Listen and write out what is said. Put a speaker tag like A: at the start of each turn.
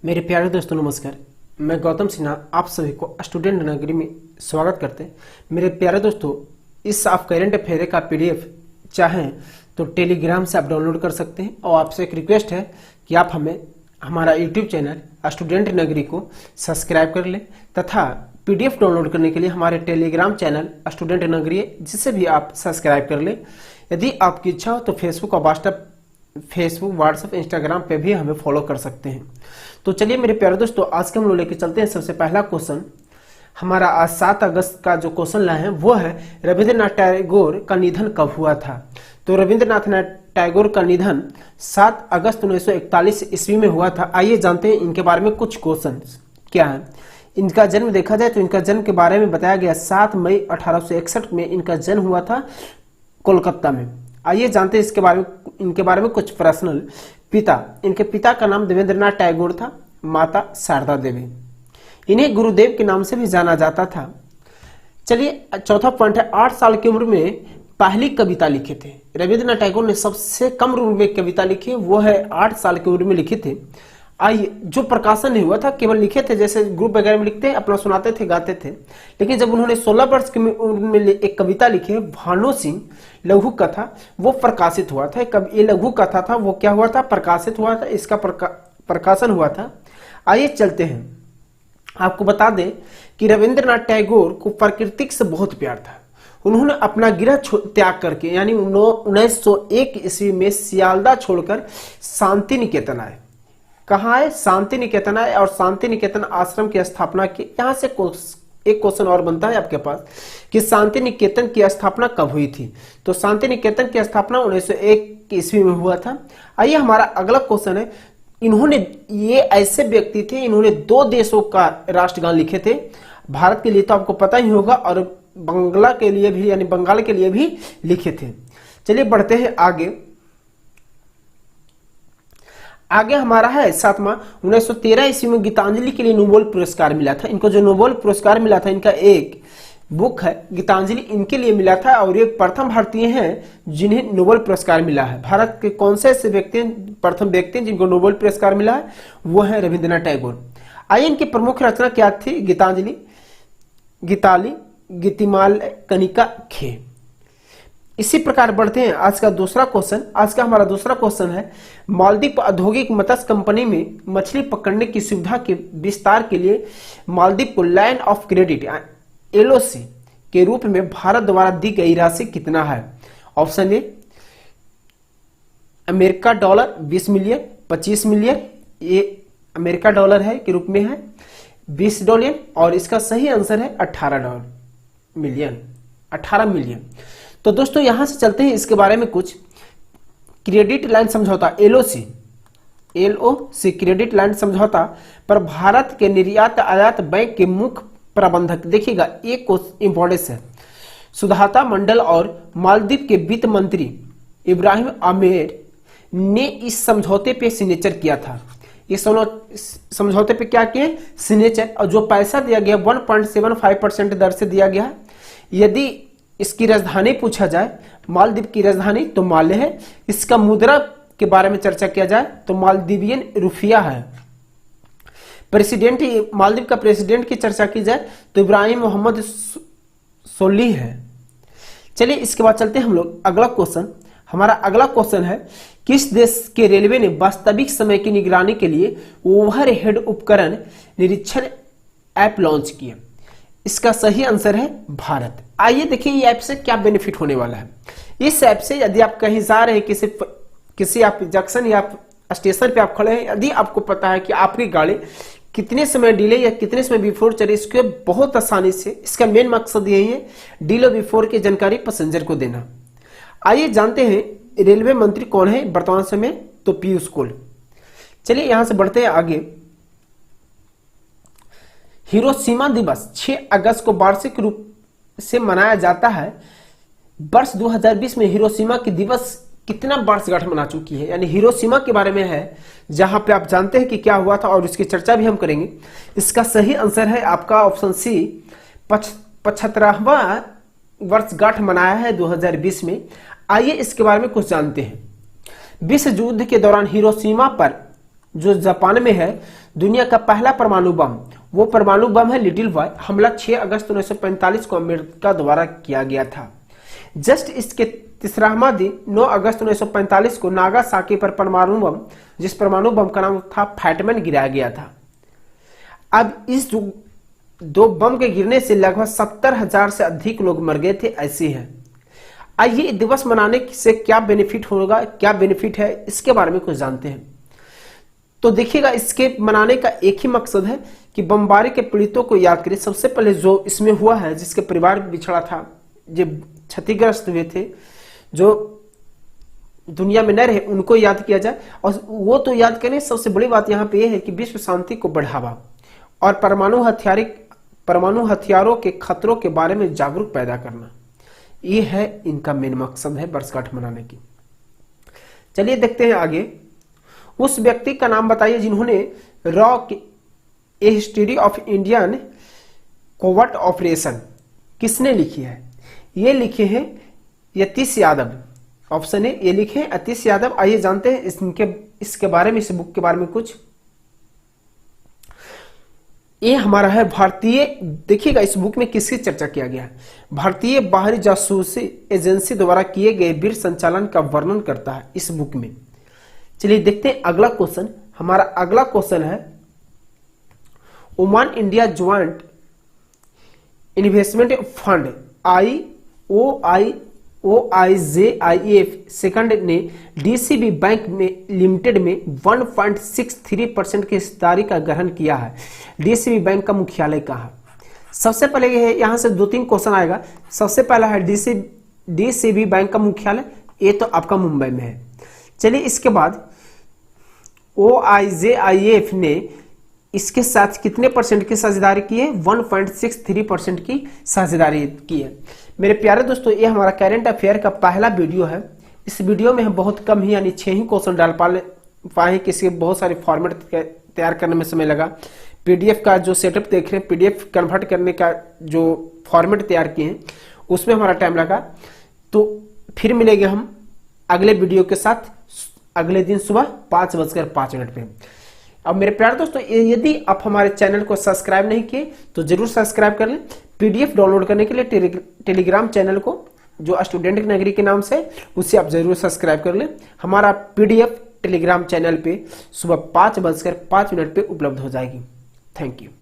A: मेरे प्यारे दोस्तों नमस्कार। मैं गौतम सिन्हा आप सभी को स्टूडेंट नगरी में स्वागत करते हैं। मेरे प्यारे दोस्तों, इस आप करेंट अफेयर का पीडीएफ चाहें तो टेलीग्राम से आप डाउनलोड कर सकते हैं और आपसे एक रिक्वेस्ट है कि आप हमें हमारा यूट्यूब चैनल स्टूडेंट नगरी को सब्सक्राइब कर लें तथा पीडीएफ डाउनलोड करने के लिए हमारे टेलीग्राम चैनल स्टूडेंट नगरी जिसे भी आप सब्सक्राइब कर लें। यदि आपकी इच्छा हो तो फेसबुक और व्हाट्सएप इंस्टाग्राम पे भी हमें फॉलो कर सकते हैं। तो चलिए मेरे प्यारे दोस्तों, आज के हम लोग लेके चलते हैं। सबसे पहला क्वेश्चन हमारा आज 7 अगस्त का जो क्वेश्चन लाए हैं वो है रविंद्रनाथ टैगोर का निधन कब हुआ था। तो रविंद्रनाथ टैगोर का निधन 7 अगस्त 1941 ईस्वी में हुआ था। आइए जानते हैं इनके बारे में कुछ क्वेश्चन क्या है। इनका जन्म देखा जाए तो इनका जन्म के बारे में बताया गया 7 मई 1861 में इनका जन्म हुआ था कोलकाता में। आइए जानते हैं इनके बारे में कुछ प्रश्न। इनके पिता का नाम देवेंद्रनाथ टैगोर था, माता शारदा देवी। इन्हें गुरुदेव के नाम से भी जाना जाता था। चलिए चौथा पॉइंट है 8 साल की उम्र में पहली कविता लिखे थे। रविंद्रनाथ टैगोर ने सबसे कम उम्र में कविता लिखी, वो है 8 साल की उम्र में लिखे थे। आइए, जो प्रकाशन नहीं हुआ था, केवल लिखे थे, जैसे ग्रुप वगैरह में लिखते हैं, अपना सुनाते थे, गाते थे। लेकिन जब उन्होंने 16 वर्ष की उम्र में एक कविता लिखी, भानु सिंह लघु कथा, वो प्रकाशित हुआ था। ये लघु कथा था, वो क्या हुआ था, प्रकाशित हुआ था, इसका प्रकाशन हुआ था। आइए चलते हैं, आपको बता दें कि रविंद्रनाथ टैगोर को प्रकृति से बहुत प्यार था। उन्होंने अपना गृह त्याग करके यानी 1901 ईस्वी में सियालदा छोड़कर शांति निकेतन आए। कहाँ है? शांति निकेतन आए और शांति निकेतन आश्रम की स्थापना की। यहाँ से एक क्वेश्चन और बनता है आपके पास कि शांति निकेतन की स्थापना कब हुई थी। तो शांति निकेतन की स्थापना 1901 ईस्वी में हुआ था। आइए हमारा अगला क्वेश्चन है, ये ऐसे व्यक्ति थे, इन्होंने 2 देशों का राष्ट्रगान लिखे थे। भारत के लिए तो आपको पता ही होगा और बंगला के लिए भी यानी बंगाल के लिए भी लिखे थे। चलिए बढ़ते हैं आगे हमारा है 7वां 1913 ईस्वी में गीतांजलि के लिए नोबेल पुरस्कार मिला था। इनको जो नोबेल पुरस्कार मिला था, इनका एक बुक है गीतांजलि, इनके लिए मिला था और ये प्रथम भारतीय हैं जिन्हें नोबेल पुरस्कार मिला है। भारत के कौन से ऐसे प्रथम व्यक्ति जिनको नोबेल पुरस्कार मिला है, वो है रविंद्रनाथ टैगोर। आइए इनकी प्रमुख रचना क्या थी? गीतांजलि, गीताली, गीतिमाल, कनिका, खे। इसी प्रकार बढ़ते हैं आज का हमारा दूसरा क्वेश्चन है, मालदीव औद्योगिक मत्स्य कंपनी में मछली पकड़ने की सुविधा के विस्तार के लिए मालदीव को लैंड ऑफ क्रेडिट LOC के रूप में भारत द्वारा दी गई राशि कितना है? Option A America dollar 20 million, 25 million, ये अमेरिका डॉलर है के रूप में है 20 डॉलर और इसका सही आंसर है 18 मिलियन। तो दोस्तों यहां से चलते हैं इसके बारे में कुछ। क्रेडिट लाइन समझौता LOC क्रेडिट लाइन समझौता पर भारत के निर्यात आयात बैंक के मुख्य प्रबंधक, देखिएगा एक इंपॉर्टेंस है, सुधाता मंडल और मालदीव के वित्त मंत्री इब्राहिम आमेर ने इस समझौते पे सिग्नेचर किया था। ये समझौते पे क्या किए? सिग्नेचर। और जो पैसा दिया गया 1.75% दर से दिया गया है। यदि इसकी राजधानी पूछा जाए, मालदीव की राजधानी तो माले है। इसका मुद्रा के बारे में चर्चा किया जाए तो मालदीवियन रुपया है। प्रेसिडेंट, मालदीव का प्रेसिडेंट की चर्चा की जाए तो इब्राहिम मोहम्मद सोलिह है। चलिए इसके बाद चलते हैं हम लोग अगला क्वेश्चन। हमारा अगला क्वेश्चन है, किस देश के रेलवे ने वास्तविक समय की निगरानी के लिए ओवरहेड उपकरण निरीक्षण ऐप लॉन्च किया? इसका सही आंसर है भारत। आइए देखिए ये ऐप से क्या बेनिफिट होने वाला है। इस ऐप से यदि आप कहीं जा रहे हैं, किसी आप जंक्शन या स्टेशन पे आप खड़े हैं, यदि आपको पता है कि आपकी गाड़ी कितने समय डिले या कितने समय बिफोर चले, इसके बहुत आसानी से, इसका मेन मकसद यही है डिले बिफोर की जानकारी पैसेंजर को देना। आइए जानते हैं रेलवे मंत्री कौन है वर्तमान समय, तो पीयूष गोयल। चलिए यहां से बढ़ते हैं आगे। हिरोशिमा दिवस 6 अगस्त को वार्षिक रूप से मनाया जाता है। वर्ष 2020 में हिरोशिमा की दिवस कितना वर्षगांठ मना चुकी है, यानी हिरोशिमा के बारे में है, जहां पे आप जानते हैं कि क्या हुआ था और इसकी चर्चा भी हम करेंगे। इसका सही आंसर है आपका ऑप्शन सी, 75वां वर्षगांठ मनाया है 2020 में। आइए इसके बारे में कुछ जानते हैं। विश्व युद्ध के दौरान हिरोशिमा पर जो जापान में है दुनिया का पहला परमाणु बम, वो परमाणु बम है लिटिल बॉय। हमला 6 अगस्त 1945 को अमेरिका द्वारा किया गया था। जस्ट इसके तीसरावां दिन 9 अगस्त 1945 को नागासाकी पर परमाणु बम, जिस परमाणु बम का नाम था फैटमैन, गिराया गया था। अब इस दो बम के गिरने से लगभग 70,000 से अधिक लोग मर गए थे, ऐसी है। आइए दिवस मनाने से क्या बेनिफिट होगा, क्या बेनिफिट है, इसके बारे में कुछ जानते हैं। तो देखिएगा, इसके मनाने का एक ही मकसद है कि बमबारी के पीड़ितों को याद करें। सबसे पहले जो इसमें हुआ है, जिसके परिवार बिछड़ा था, जो क्षतिग्रस्त हुए थे, जो दुनिया में न रहे, उनको याद किया जाए। और वो तो याद करें, सबसे बड़ी बात यहाँ पे यह है कि विश्व शांति को बढ़ावा और परमाणु हथियारों के खतरों के बारे में जागरूक पैदा करना, ये है इनका मेन मकसद है वर्षगांठ मनाने की। चलिए देखते हैं आगे। उस व्यक्ति का नाम बताइए जिन्होंने raw A history of Indian covert operation किसने लिखी है? ये लिखे हैं यतीश यादव। ऑप्शन है, ये लिखे हैं यतीश यादव। आइए जानते हैं इसके बारे में, इस बुक के बारे में कुछ। ये हमारा है भारतीय, देखिएगा इस बुक में किसकी चर्चा किया गया है। भारतीय बाहरी जासूसी एजेंसी द्वारा किए गए वीर संचालन का वर्णन करता है इस बुक में। चलिए देखते हैं अगला क्वेश्चन। हमारा अगला क्वेश्चन है, Oman India joint investment fund OIJIF second ने डीसीबी बैंक में लिमिटेड में 1.63% की हिस्सेदारी का ग्रहण किया है। डीसीबी बैंक का मुख्यालय कहाँ है? सबसे पहले ये है, यहां से 2-3 क्वेश्चन आएगा। सबसे पहला है डीसीबी बैंक का मुख्यालय, ये तो आपका मुंबई में है। चलिए इसके बाद OIJIF ने इसके साथ कितने परसेंट की साझेदारी की है? 1.63% की साझेदारी की है। मेरे प्यारे दोस्तों, ये हमारा करंट अफेयर का पहला वीडियो है। इस वीडियो में हम बहुत कम ही, यानी 6 ही क्वेश्चन डाल पाए, किसी बहुत सारे फॉर्मेट तैयार करने में समय लगा। पीडीएफ का जो सेटअप देख रहे हैं, पीडीएफ कन्वर्ट करने का जो फॉर्मेट तैयार किए हैं, उसमें हमारा टाइम लगा। तो फिर मिलेंगे हम अगले वीडियो के साथ अगले दिन सुबह 5:05 पे। अब मेरे प्यारे दोस्तों, यदि आप हमारे चैनल को सब्सक्राइब नहीं किए तो जरूर सब्सक्राइब कर लें। पीडीएफ डाउनलोड करने के लिए टेलीग्राम चैनल को, जो स्टूडेंट नगरी के नाम से, उसे आप जरूर सब्सक्राइब कर लें। हमारा पीडीएफ टेलीग्राम चैनल पे सुबह 5:05 पे उपलब्ध हो जाएगी। Thank you.